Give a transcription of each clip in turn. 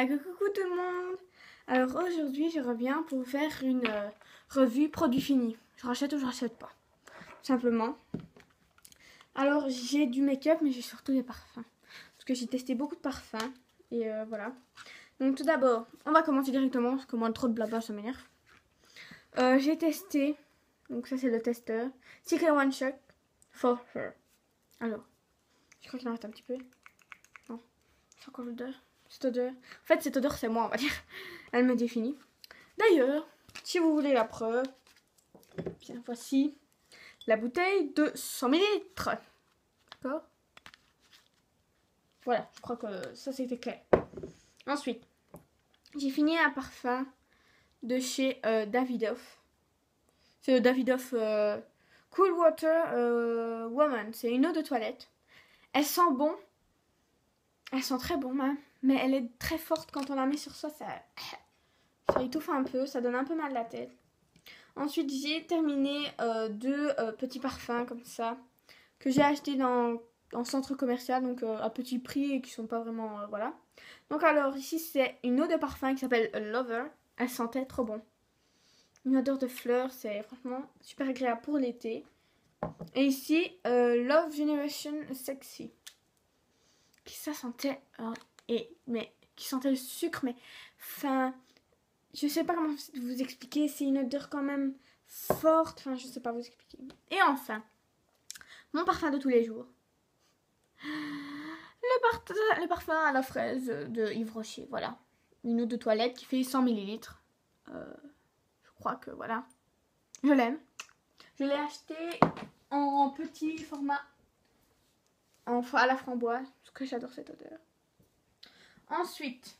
Ah, coucou tout le monde. Alors aujourd'hui je reviens pour vous faire une revue produit fini. Je rachète ou je rachète pas, simplement. Alors j'ai du make-up mais j'ai surtout des parfums. Parce que j'ai testé beaucoup de parfums et voilà. Donc tout d'abord on va commencer directement parce que moi trop de blabla ça m'énerve. J'ai testé, donc ça c'est le testeur, Secret One Shot for Her. Alors, je crois qu'il en reste un petit peu. Non, c'est encore l'odeur. Cette odeur. En fait, cette odeur, c'est moi, on va dire. Elle me définit. D'ailleurs, si vous voulez la preuve, bien, voici la bouteille de 100 ml. D'accord? Voilà, je crois que ça, c'était clair. Ensuite, j'ai fini un parfum de chez Davidoff. C'est le Davidoff Cool Water Woman. C'est une eau de toilette. Elle sent bon. Elle sent très bon, même. Mais elle est très forte quand on la met sur soi. Ça étouffe un peu. Ça donne un peu mal à la tête. Ensuite, j'ai terminé deux petits parfums comme ça. Que j'ai acheté en centre commercial. Donc à petit prix et qui sont pas vraiment... voilà. Donc alors, ici, c'est une eau de parfum qui s'appelle Lover. Elle sentait trop bon. Une odeur de fleurs. C'est franchement super agréable pour l'été. Et ici, Love Generation Sexy. Qui ça sentait... mais qui sentait le sucre, mais enfin, je sais pas comment vous expliquer, c'est une odeur quand même forte, enfin je sais pas vous expliquer. Et enfin, mon parfum de tous les jours, le parfum à la fraise de Yves Rocher, voilà, une eau de toilette qui fait 100 ml. Je crois que voilà, je l'aime. Je l'ai acheté en petit format, à la framboise, parce que j'adore cette odeur. Ensuite,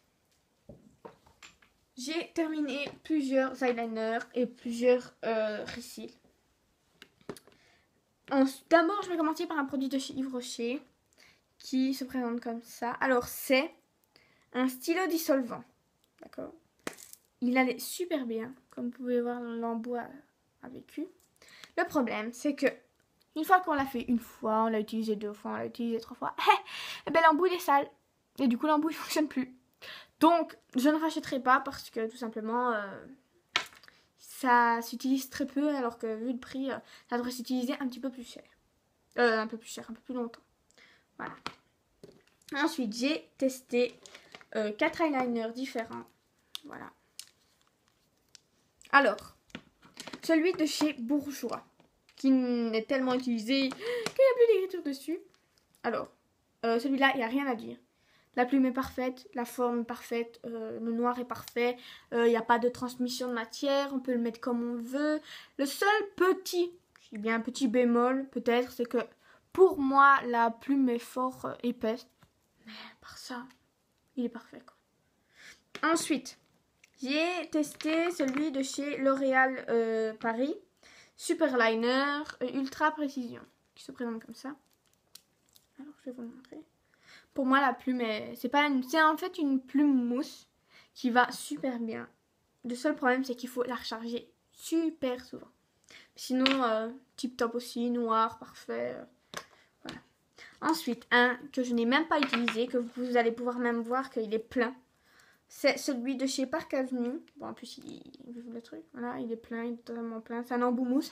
j'ai terminé plusieurs eyeliners et plusieurs recils. D'abord, je vais commencer par un produit de chez Yves Rocher qui se présente comme ça. Alors, c'est un stylo dissolvant. D'accord? Il allait super bien, comme vous pouvez voir, l'embout a vécu. Le problème, c'est que une fois qu'on l'a fait une fois, on l'a utilisé deux fois, on l'a utilisé trois fois, et ben l'embout il est sale. Et du coup, l'embout il ne fonctionne plus. Donc, je ne rachèterai pas parce que tout simplement, ça s'utilise très peu alors que vu le prix, ça devrait s'utiliser un petit peu plus cher. Un peu plus cher, un peu plus longtemps. Voilà. Ensuite, j'ai testé 4 eyeliners différents. Voilà. Alors, celui de chez Bourjois, qui n'est tellement utilisé qu'il n'y a plus d'écriture dessus. Alors, celui-là, il n'y a rien à dire. La plume est parfaite, la forme est parfaite, le noir est parfait, il n'y a pas de transmission de matière, on peut le mettre comme on veut. Le seul petit, je dis bien petit bémol peut-être, c'est que pour moi la plume est fort épaisse. Mais par ça, il est parfait quoi. Ensuite, j'ai testé celui de chez L'Oréal Paris, Superliner Ultra Précision, qui se présente comme ça. Alors je vais vous le montrer. Pour moi, la plume c'est en fait une plume mousse qui va super bien. Le seul problème, c'est qu'il faut la recharger super souvent. Sinon, tip top aussi, noir, parfait. Voilà. Ensuite, un que je n'ai même pas utilisé, que vous allez pouvoir même voir qu'il est plein. C'est celui de chez Park Avenue. Bon, en plus, le truc, voilà, il est plein, il est totalement plein. C'est un embout mousse.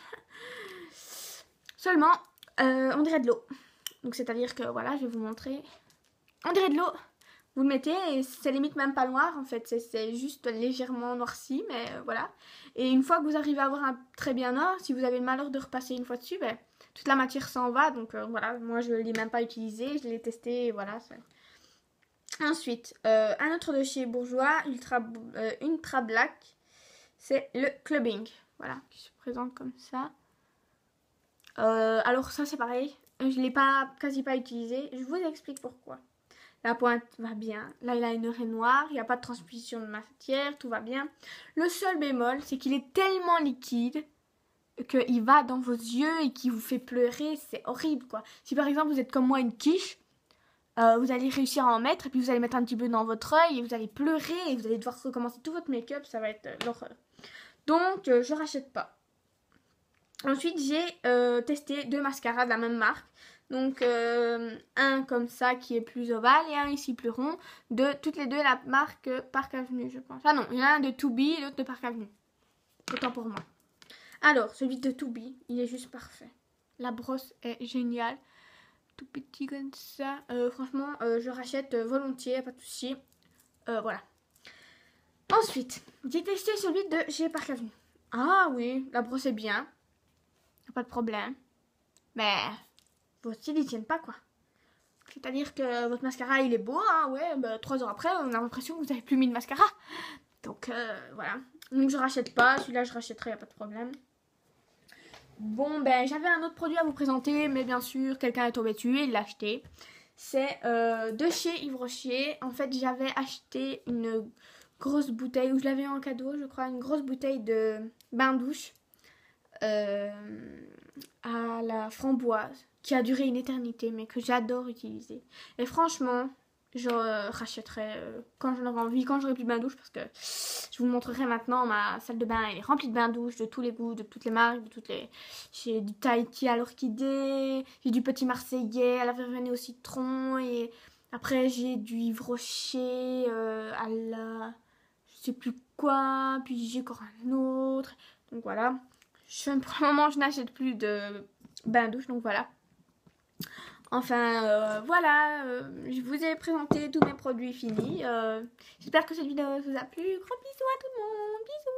Seulement, on dirait de l'eau. Donc, c'est-à-dire que, voilà, je vais vous montrer. On dirait de l'eau. Vous le mettez et c'est limite même pas noir en fait. C'est juste légèrement noirci, mais voilà. Et une fois que vous arrivez à avoir un très bien noir, si vous avez le malheur de repasser une fois dessus, ben, toute la matière s'en va. Donc voilà, moi je ne l'ai même pas utilisé, je l'ai testé et voilà. Ensuite, un autre de chez Bourjois, Ultra Black, c'est le Clubbing. Voilà, qui se présente comme ça. Alors ça c'est pareil, je ne l'ai quasi pas utilisé. Je vous explique pourquoi. La pointe va bien, l'eyeliner est noir, il n'y a pas de transmission de matière, tout va bien. Le seul bémol, c'est qu'il est tellement liquide qu'il va dans vos yeux et qu'il vous fait pleurer, c'est horrible quoi. Si par exemple vous êtes comme moi une quiche, vous allez réussir à en mettre et puis vous allez mettre un petit peu dans votre œil et vous allez pleurer et vous allez devoir recommencer tout votre make-up, ça va être l'horreur. Donc je rachète pas. Ensuite j'ai testé deux mascaras de la même marque. Donc un comme ça qui est plus ovale et un ici plus rond. De toutes les deux la marque Park Avenue, je pense. Ah non, il y en a un de Tubi et l'autre de Park Avenue. Autant pour moi. Alors, celui de Tubi, il est juste parfait. La brosse est géniale. Tout petit comme ça. Franchement, je rachète volontiers, pas de souci. Voilà. Ensuite, j'ai testé celui de chez Park Avenue. Ah oui, la brosse est bien. Pas de problème. Mais vos styles, ils tiennent pas, quoi. C'est-à-dire que votre mascara, il est beau, hein, ouais, 3 heures après, on a l'impression que vous avez plus mis de mascara. Donc, voilà. Donc, je rachète pas. Celui-là, je rachèterai, y a pas de problème. Bon, ben, j'avais un autre produit à vous présenter, mais bien sûr, quelqu'un est tombé dessus et il l'a acheté. C'est de chez Yves Rocher. En fait, j'avais acheté une grosse bouteille, ou je l'avais en cadeau, je crois, une grosse bouteille de bain-douche à la framboise, qui a duré une éternité, mais que j'adore utiliser. Et franchement, je rachèterai quand j'en aurai envie, quand j'aurai plus de bain-douche, parce que je vous montrerai maintenant ma salle de bain. Elle est remplie de bain-douche, de tous les goûts, de toutes les marques, de toutes les... J'ai du Tahiti à l'orchidée, j'ai du petit marseillais à la verveine au citron, et après j'ai du Yves Rocher à la... je sais plus quoi, puis j'ai encore un autre. Donc voilà. Pour le moment, je n'achète plus de bain-douche, donc voilà. Enfin, voilà, je vous ai présenté tous mes produits finis. J'espère que cette vidéo vous a plu. Gros bisous à tout le monde, bisous.